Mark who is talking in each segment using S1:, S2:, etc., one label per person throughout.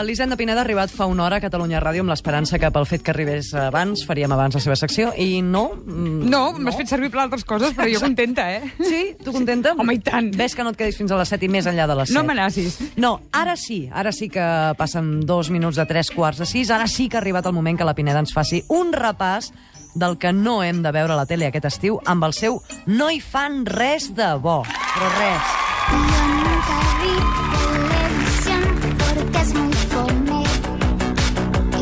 S1: L'Hisenda Pineda ha arribat fa una hora a Catalunya Ràdio amb l'esperança que pel fet que arribés abans faríem abans la seva secció i no.
S2: No, m'has fet servir per altres coses, però jo contenta,
S1: Sí? Tu contenta?
S2: Home, i tant.
S1: Ves que no et quedis fins a les 7 i més enllà de les 7.
S2: No amenacis.
S1: No, ara sí que passen 2 minuts de 3:45, ara sí que ha arribat el moment que la Pineda ens faci un repàs del que no hem de veure a la tele aquest estiu amb el seu No hi fan res de bo. Però res.
S3: Yo nunca vi televisión porque es muy fome.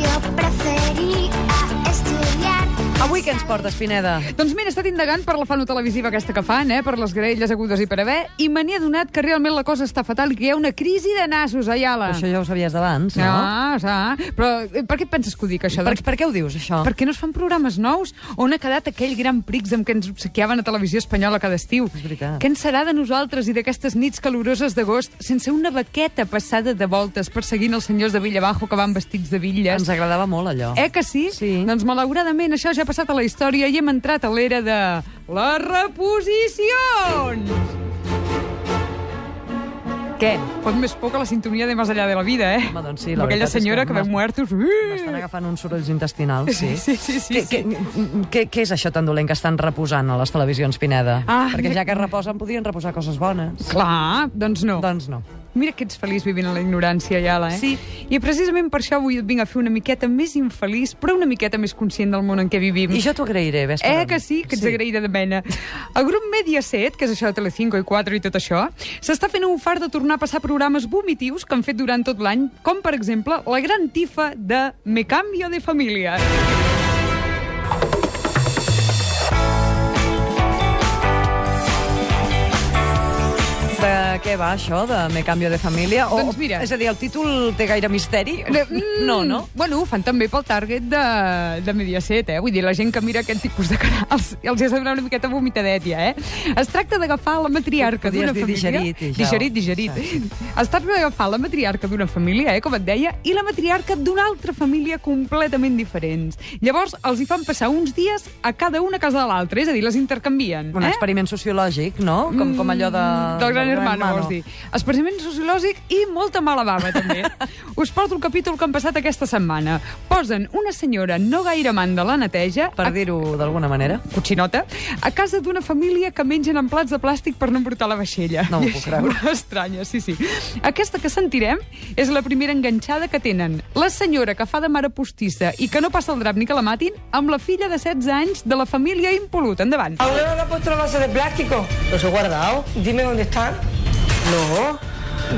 S3: Yo prefería estudiar.
S1: Avui què ens portes, Pineda?
S2: Doncs mira, he estat indagant per la fano televisiva aquesta que fan, per les graelles agudes i per haver, i me n'he adonat que realment la cosa està fatal i que hi ha una crisi de nassos, Ayala.
S1: Això ja ho sabies d'abans, no?
S2: Però per què penses que ho dic, això?
S1: Per què ho dius, això?
S2: Perquè no es fan programes nous? On ha quedat aquell gran prix amb què ens obsequiaven a Televisió Espanyola cada estiu?
S1: És veritat.
S2: Què en serà de nosaltres i d'aquestes nits caloroses d'agost sense una baqueta passada de voltes perseguint els senyors de Villabajo que van vestits de bitlles?
S1: Ens agradava molt, allò.
S2: Que sí?
S1: Sí.
S2: Doncs malauradament això ja ha passat a la història i hem entrat a l'era de les reposicions! Què? Fot més por que la sintonia de Más allá de la vida,
S1: Home, doncs sí, la
S2: aquella
S1: veritat és
S2: senyora que veu muertos.
S1: M'estan agafant uns sorolls intestinals, sí.
S2: Sí.
S1: Què és això tan dolent que estan reposant a les televisions, Pineda? Perquè ja que reposen, podrien reposar coses bones.
S2: Clar, doncs no.
S1: Doncs no.
S2: Mira que ets feliç vivint en la ignorància, Ayala,
S1: Sí.
S2: I precisament per això avui et vinc a fer una miqueta més infeliç, però una miqueta més conscient del món en què vivim.
S1: I jo t'ho agrairé, ves per on.
S2: Que sí? Que ets agraïda de mena. El grup Mediaset, que és això de Telecinco i 4 i tot això, s'està fent un fart de tornar a passar programes vomitius que han fet durant tot l'any, com per exemple la gran tifa de Me cambio de familia.
S1: De què va això, de Me cambio de familia?
S2: Doncs mira.
S1: És a dir, el títol té gaire misteri? No?
S2: Bueno, ho fan també pel target de Mediaset, Vull dir, la gent que mira aquest tipus de canals els has de donar una miqueta vomitadet, ja, Es tracta d'agafar la matriarca d'una família... Digerit. Es tracta d'agafar la matriarca d'una família, com et deia, i la matriarca d'una altra família completament diferents. Llavors, els hi fan passar uns dies a cada una a casa de l'altra, és a dir, les intercanvien.
S1: Un experiment sociològic, no? Com allò
S2: del Gran Hermano, vols dir. Experiment sociològic i molta mala bava, també. Us porto el capítol que han passat aquesta setmana. Posen una senyora no gaire amant de la neteja...
S1: Per dir-ho d'alguna manera.
S2: Cotxinota. A casa d'una família que mengen en plats de plàstic per no embrutar la vaixella.
S1: No m'ho puc creure.
S2: Estranya, sí. Aquesta que sentirem és la primera enganxada que tenen. La senyora que fa de mare postissa i que no passa el drap ni que la matin amb la filla de 16 anys de la família Impolut. Endavant.
S4: ¿Aún no le ha puesto el vaso de plástico?
S5: ¿Los he guardado?
S4: Dime dónde están.
S5: No.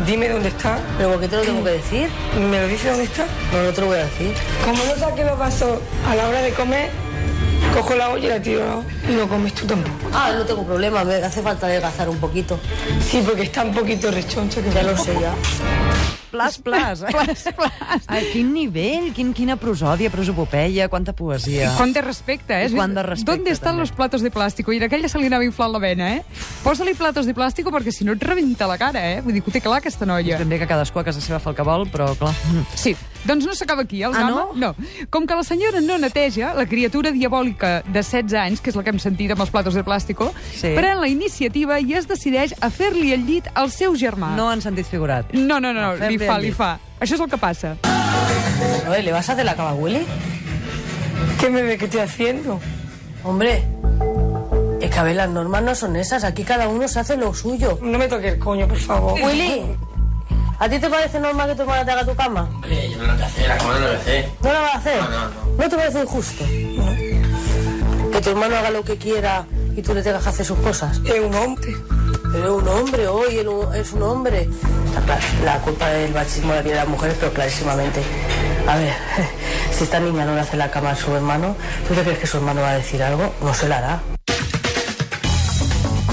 S4: Dime dónde están.
S5: ¿Pero por qué te lo tengo que decir?
S4: ¿Me lo dice dónde está?
S5: No te lo voy a decir.
S4: Como no saque los vasos a la hora de comer, cojo la olla y la tiro y no comes tú tampoco.
S5: No tengo problema, me hace falta adelgazar un poquito.
S4: Sí, porque está un poquito rechoncho. Que
S5: Ya lo sé, ya.
S1: Plas. Ai, quin nivell, quina prosòdia, prosopopeia, quanta poesia.
S2: Quant de respecte,
S1: I quant de respecte,
S2: ¿Dónde están
S1: també.
S2: los platos de plástico? I d'aquella se li anava inflant la vena, Posa-li platos de plàstico perquè si no et rebenta la cara, Vull dir que ho té clar, aquesta noia.
S1: És ben bé que cadascú a casa seva fa el que vol, però clar...
S2: Sí, doncs no s'acaba aquí, el drama.
S1: no?
S2: Com que la senyora no neteja, la criatura diabòlica de 16 anys, que és la que hem sentit amb els platos de plàstico,
S1: Sí.
S2: pren la iniciativa i es decideix a fer-li el llit al seu germà.
S1: No en sentit figurat.
S2: No,
S1: Fem-li el
S2: li
S1: llit.
S2: fa. Això és el que passa.
S5: Oye, ¿le vas a hacer la cama a Willy?
S4: ¿Qué me ve que estoy haciendo?
S5: Hombre, es que a ver, las normas no son esas. Aquí cada uno se hace lo suyo.
S4: No me toque el coño, por favor.
S5: Willy, ¿a ti te parece normal que tu hermana te haga tu cama?
S6: Hombre, yo no lo que hacer, la cama no lo voy a hacer.
S5: ¿No la vas a hacer?
S6: No.
S5: ¿No te parece injusto? Que tu hermano haga lo que quiera y tú le tengas que hacer sus cosas.
S4: Es un hombre.
S5: Pero es un hombre hoy, es un hombre. Está claro, la culpa del machismo la tiene las mujeres, pero clarísimamente. A ver, si esta niña no le hace la cama a su hermano, ¿tú te crees que su hermano va a decir algo? No se la hará.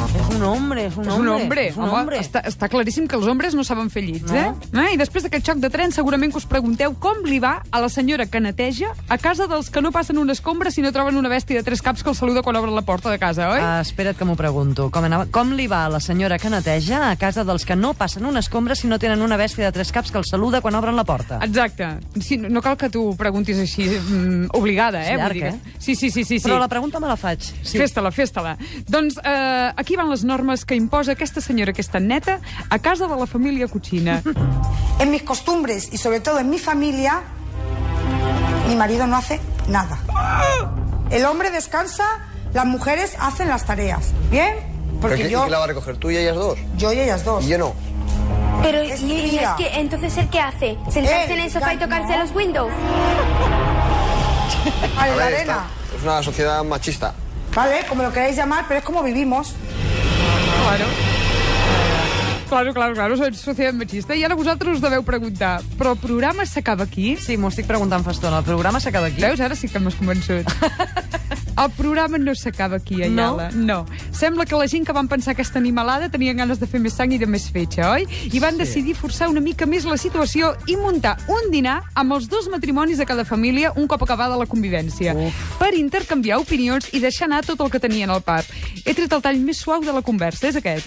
S1: És un hombre.
S2: És un hombre. Està claríssim que els homes no saben fer llits, I després d'aquest xoc de tren segurament que us pregunteu com li va a la senyora que neteja a casa dels que no passen una escombra si no troben una bèstia de 3 caps que el saluda quan obren la porta de casa, oi?
S1: Espera't que m'ho pregunto. Com li va a la senyora que neteja a casa dels que no passen una escombra si no tenen una bèstia de 3 caps que el saluda quan obren la porta?
S2: Exacte. Sí, no cal que tu preguntis així obligada,
S1: És llarg,
S2: Vull dir que... Sí.
S1: Però la pregunta me la faig.
S2: Sí. Festa-la. Doncs aquí van les les normes que imposa aquesta senyora que és tan neta a casa de la família Cucina.
S7: En mis costumbres y sobre todo en mi familia, mi marido no hace nada. El hombre descansa, las mujeres hacen las tareas. ¿Bien? Porque yo...
S8: ¿Y quién la va a recoger? ¿Tú y ellas dos?
S7: Yo y ellas dos.
S8: Y yo no.
S3: Pero,
S7: Es
S3: y es
S7: mentira.
S3: que, entonces, ¿el qué hace? ¿Sentarse
S7: Él,
S3: en el sofá y tocarse
S7: no.
S3: los windows?
S7: Vale,
S8: A
S7: la
S8: ver,
S7: arena.
S8: es una sociedad machista.
S7: Vale, como lo queráis llamar, pero es como vivimos.
S2: Claro, és societat machista. I ara vosaltres us deveu preguntar, però el programa s'acaba aquí?
S1: Sí, m'ho estic preguntant fa estona. El programa s'acaba aquí?
S2: Veus? Ara sí que m'has convençut. El programa no s'acaba aquí, Ayala. No? Sembla que la gent que van pensar aquesta animalada tenien ganes de fer més sang i de més fetge, oi? I van decidir forçar una mica més la situació i muntar un dinar amb els 2 matrimonis de cada família un cop acabada la convivència, per intercanviar opinions i deixar anar tot el que tenien al pap. He tret el tall més suau de la conversa, és aquest.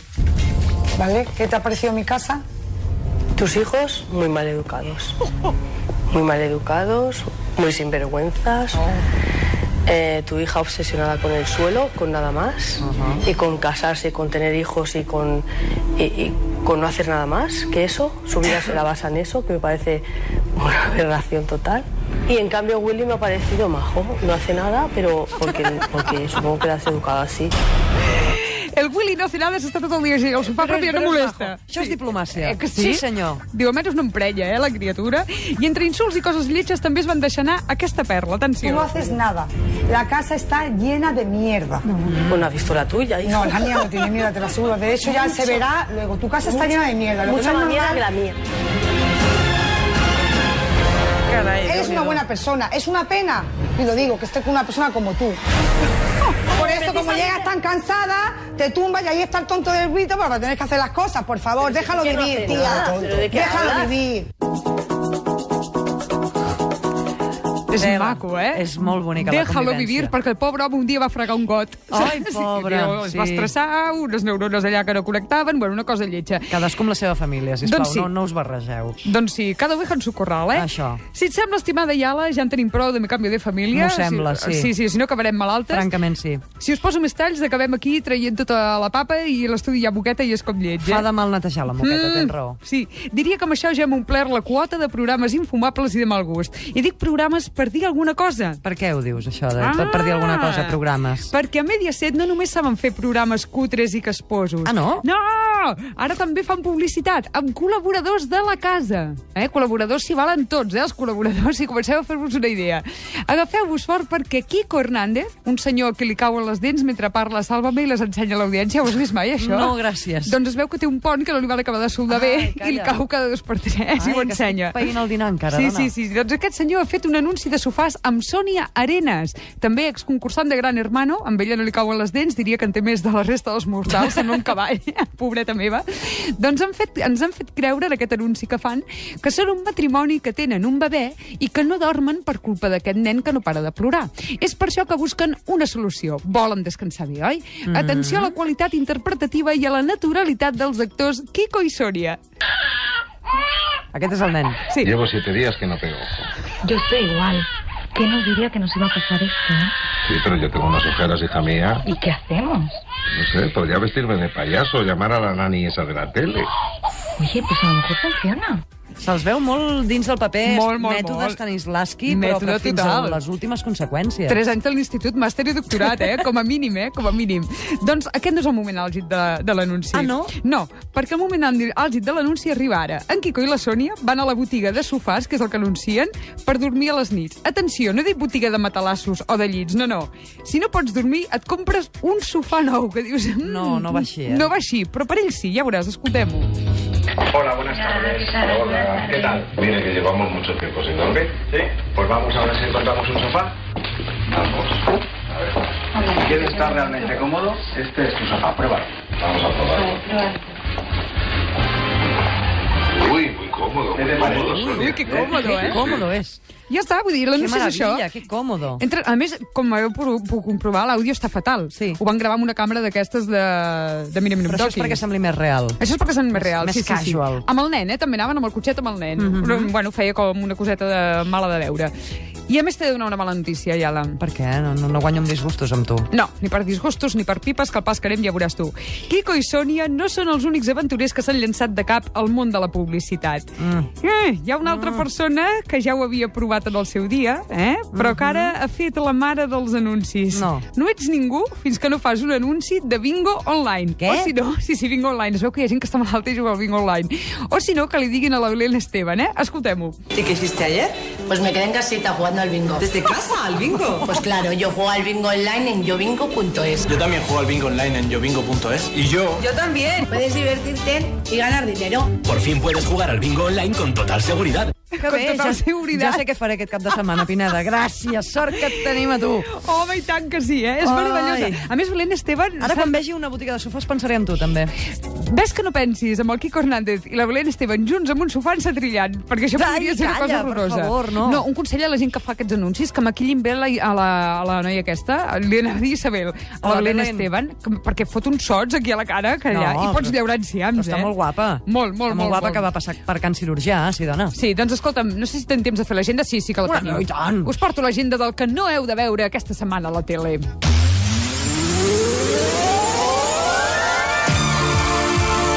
S7: ¿Vale? ¿Qué te ha parecido mi casa?
S5: Tus hijos muy mal educados. Muy mal educados, muy sinvergüenzas. Tu hija obsesionada con el suelo, con nada más. Y con casarse, con tener hijos y con no hacer nada más que eso. Su vida se la basa en eso, que me parece una aberración total. Y en cambio Willy me ha parecido majo. No hace nada, pero porque supongo que la has educado así.
S2: El Willy no hace nada, s'està tot el dia així al sofà, però no molesta.
S1: Això és diplomàcia.
S2: Que sí?
S1: Sí, senyor.
S2: Diu, almenys no emprenya, la criatura. I entre insults i coses lletges també es van deixar anar aquesta perla. Atenció.
S7: Tú no haces nada. La casa está llena de mierda.
S5: Bueno, ¿has visto la tuya, hija?
S7: No, la mía no tiene mierda, te lo aseguro. De hecho, ya se verá luego. Tu casa está llena de mierda. Lo que
S5: Mucha
S7: no es
S5: más mierda que
S7: normal-
S5: la mía.
S1: Carai,
S7: Eres una buena persona. Es una pena, y lo digo, que esté con una persona como tú. Por eso, como llegas tan cansada, te tumbas y ahí está el tonto del grito para tener que hacer las cosas. Por favor, déjalo
S5: ¿Qué no
S7: vivir,
S5: hace
S7: tía.
S5: nada? ¿Pero de qué
S7: Déjalo
S5: hablas?
S7: vivir.
S2: És
S1: Tela.
S2: maco, eh?
S1: És molt bonica la
S2: Déjalo
S1: convivència.
S2: vivir, perquè el pobre home un dia va fregar un got.
S1: Ai,
S2: Sí,
S1: pobre,
S2: es va
S1: sí.
S2: estressar, unes neurones allà que no connectaven, bueno, una cosa lletja.
S1: Cadascú amb la seva família, sisplau,
S2: Doncs sí.
S1: no us barregeu.
S2: Doncs sí, cada oveja en su corral, eh?
S1: Això.
S2: Si et sembla, estimada Ayala, ja en tenim prou de mi canvi de família.
S1: M'ho sembla, sí.
S2: Si no acabarem malaltes.
S1: Francament, sí.
S2: Si us poso més talls, acabem aquí traient tota la papa i l'estudi ja boqueta i és com lleig,
S1: Fa de mal netejar la moqueta, tens raó.
S2: Sí, diria que amb això ja hem omplert la quota de programes infumables i de mal gust. I dic programes per dir alguna cosa.
S1: Per què ho dius, això, per dir alguna cosa, programes?
S2: Perquè a Mediaset no només saben fer programes cutres i casposos.
S1: Ah, no?
S2: No! Ara també fan publicitat amb col·laboradors de la casa. Col·laboradors s'hi valen tots, els col·laboradors, si comenceu a fer-vos una idea. Agafeu-vos fort perquè Kiko Hernández, un senyor que li cauen les dents mentre parla Sálvame i les ensenya a l'audiència, ho has vist mai, això?
S1: No, gràcies.
S2: Doncs es veu que té un pont que no li van acabar de soldar bé
S1: calla.
S2: i li cau cada 2 per 3 i ho ensenya.
S1: Que estic païnt el dinar encara,
S2: Sí,
S1: dona.
S2: sí, sí. Doncs aquest senyor ha fet un anunci de sofàs amb Sònia Arenas, també exconcursant de Gran Hermano. Amb ella no li cauen les dents, diria que en té més de la resta dels mortals, sembla un cavall, pobreta meva. Doncs ens han fet creure en aquest anunci que fan que són un matrimoni que tenen un bebè i que no dormen per culpa d'aquest nen que no para de plorar. És per això que busquen una solució. Volen descansar bé, oi? Atenció a la qualitat interpretativa i a la naturalitat dels actors Kiko i Sònia.
S1: Aquest és el nen.
S2: Sí.
S9: Llevo 7 días que no pego ojo.
S10: Yo estoy igual. ¿Quién nos diría que nos iba a pasar esto, eh?
S9: Sí, pero yo tengo unas ojeras, hija mía.
S10: ¿Y qué hacemos?
S9: No sé, podría vestirme de payaso, llamar a la nani esa de la tele.
S10: Oye, pues a lo mejor funciona.
S1: Se'ls veu molt dins del paper,
S2: Molt,
S1: mètode Stanislavski,
S2: Mètode
S1: però fins
S2: total.
S1: a les últimes conseqüències.
S2: 3 anys de l'institut, màster i doctorat, com a mínim, com a mínim. Doncs aquest no és el moment àlgid de l'anunci.
S1: Ah, no?
S2: No, perquè el moment àlgid de l'anunci arriba ara. En Quico i la Sònia van a la botiga de sofàs, que és el que anuncien, per dormir a les nits. Atenció, no dic botiga de matalassos o de llits, no. Si no pots dormir, et compres un sofà nou, que dius...
S1: No va així,
S2: No va així, però per ells sí, ja veuràs, escoltem-ho.
S9: Hola, buenas tardes. Hola, ¿qué tal? Mire que llevamos mucho tiempo sin dormir. Sí. Pues vamos a ver si encontramos un sofá. Vamos. A ver.
S11: ¿Quieres estar realmente cómodo? Este es tu sofá, pruébalo.
S9: Vamos a probarlo. Uy, muy cómodo,
S11: ¿Qué
S9: muy
S11: te parece?
S9: cómodo. Sonia.
S2: Ui, que còmodo,
S1: Que còmodo és.
S2: Ja està, vull dir,
S1: Que
S2: l'anunci és això.
S1: meravella, que còmodo.
S2: A més, com heu pogut comprovar, l'àudio està fatal.
S1: Sí.
S2: Ho van gravar amb una càmera d'aquestes de Mini
S1: Però això és perquè sembli més real.
S2: Això és perquè són més reals.
S1: Més casual.
S2: Amb el nen, també anaven amb el cotxet amb el nen. Però, bueno, feia com una coseta de mala de veure. I a més t'he de donar una mala notícia, Iala.
S1: Per què? No guanyo amb disgustos amb tu.
S2: No, ni per disgustos ni per pipes, que el pas que anem ja veuràs tu. Quico i Sònia no són els únics aventurers que s'han llançat de cap al món de la publicitat. Hi ha una altra persona que ja ho havia provat en el seu dia, però que ara ha fet la mare dels anuncis. No ets ningú fins que no fas un anunci de bingo online.
S1: Què?
S2: O si no, sí, bingo online. Es veu que hi ha gent que està malalta i juga al bingo online. O si no, que li diguin a la Belén Esteban, Escoltem-ho.
S12: ¿Y qué hiciste ayer?
S5: Pues me quedé en casita jugando al bingo.
S12: ¿Desde casa al bingo?
S5: Pues claro, yo juego al bingo online en yobingo.es.
S11: Yo también juego al bingo online en yobingo.es. Y yo...
S12: Yo también.
S3: Puedes divertirte y ganar dinero.
S13: Por fin puedes jugar al bingo online con total seguridad.
S1: Que bé, ja sé què faré aquest cap de setmana, Pineda. Gràcies, sort que et tenim a tu.
S2: Home, i tant que sí, És meravellosa. A més, Belén Esteban...
S1: Ara, quan vegi una botiga de sofàs, pensaré en tu, també.
S2: Ves que no pensis amb el Quico Hernández i la Belén Esteban junts amb un sofà trillant, perquè això podria ser una cosa horrorosa.
S1: Per favor, no.
S2: No, un consell a la gent que fa aquests anuncis, que maquillin bé a la noia aquesta, li anava a dir Isabel, a la Belén Esteban, perquè fot uns sots aquí a la cara, que allà, i pots llaurar enciams,
S1: Està molt guapa.
S2: Molt
S1: guapa, que va passar per Can Cirurgià, sí, dona.
S2: Sí, doncs escolta'm, no sé si tenen temps de fer l'agenda. Sí que la teniu.
S1: I tant.
S2: Us porto l'agenda del que no heu de veure aquesta setmana a la tele.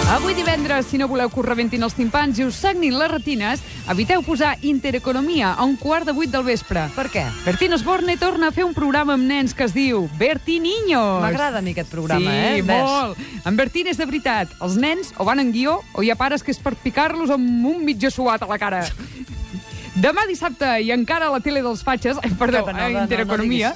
S2: Avui divendres, si no voleu que us rebentin els timpans i us sagnin les retines, eviteu posar Intereconomia a 7:15 del vespre.
S1: Per què?
S2: Bertín Osborne torna a fer un programa amb nens que es diu Bertín Niños.
S1: M'agrada a mi aquest programa,
S2: Sí, molt. En Bertín és de veritat. Els nens o van en guió o hi ha pares que és per picar-los amb un mitja suat a la cara. Demà dissabte i encara a la tele dels fatxes, Intereconomia,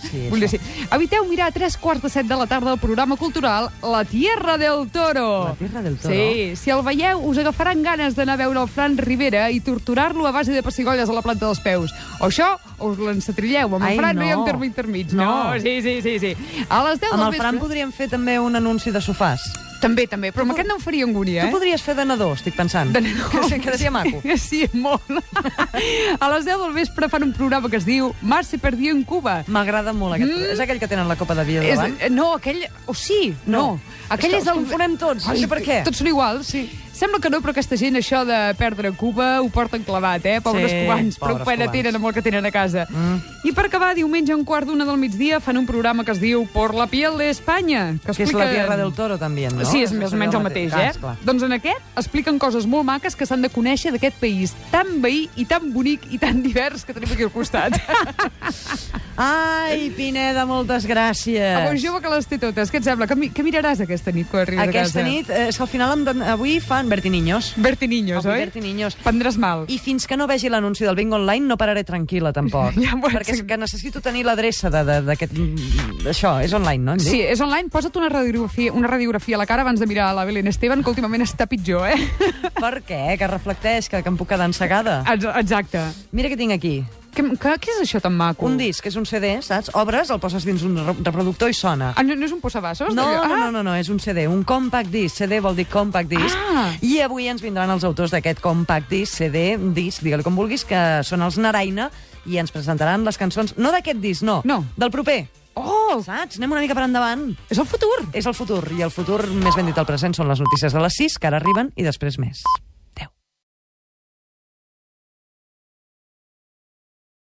S2: eviteu mirar a 7:15 de la tarda el programa cultural La Tierra del Toro.
S1: La Tierra del Toro?
S2: Sí, si el veieu us agafaran ganes d'anar a veure el Fran Rivera i torturar-lo a base de pessigolles a la planta dels peus. O això, o us l'encetrilleu. Amb el Fran no hi ha un terme intermig. No, sí. A les 10 del vespre...
S1: Amb el Fran podríem fer també un anunci de sofàs.
S2: També, però amb aquest no em faria angúnia,
S1: Tu podries fer de nadó, estic pensant.
S2: De nadó.
S1: Que quedaria maco.
S2: Sí, molt. A les 10 del vespre fan un programa que es diu Mar se perdió en Cuba.
S1: M'agrada molt aquest. És aquell que tenen la copa de vi davant?
S2: No, aquell... O sí, no. Aquell és el...
S1: confonem tots, no sé per què.
S2: Tots són iguals. Sí. Sembla que no, però aquesta gent, això de perdre Cuba, ho porten clavat, Pobres cubans, prou pena tenen amb el que tenen a casa. I per acabar, diumenge a 1:15 del migdia fan un programa que es diu Por la piel de España.
S1: Que és la Tierra del Toro, també, no?
S2: Sí, és més o menys el mateix, Doncs en aquest expliquen coses molt maques que s'han de conèixer d'aquest país tan veí i tan bonic i tan divers que tenim aquí al costat.
S1: Ai, Pineda, moltes gràcies.
S2: A bon jove que les té totes. Què et sembla? Què miraràs aquesta nit quan arribes a casa?
S1: Aquesta nit, és que al final avui fan Bertiniños.
S2: Bertiniños, oi?
S1: Bertiniños.
S2: Prendràs mal.
S1: I fins que no vegi l'anunci del bingo online no pararé tranquil·la, tampoc. Perquè és que necessito tenir l'adreça d'aquest... Això, és online, no?
S2: Sí, és online. Posa't una radiografia a la cara abans de mirar la Belén Esteban, que últimament està pitjor,
S1: Per què? Que reflecteix que em puc quedar ensegada.
S2: Exacte.
S1: Mira què tinc aquí.
S2: Què és això tan maco?
S1: Un disc, és un CD, saps? Obres, el poses dins un reproductor i sona.
S2: No és un posavassos?
S1: No, és un CD, un compact disc. CD vol dir compact disc. I avui ens vindran els autors d'aquest compact disc, CD, disc, digue-li com vulguis, que són els Naraina, i ens presentaran les cançons, no d'aquest disc, no, del proper. Saps? Anem una mica per endavant.
S2: És el futur.
S1: És el futur, i el futur, més ben dit el present, són les notícies de les 6, que ara arriben, i després més.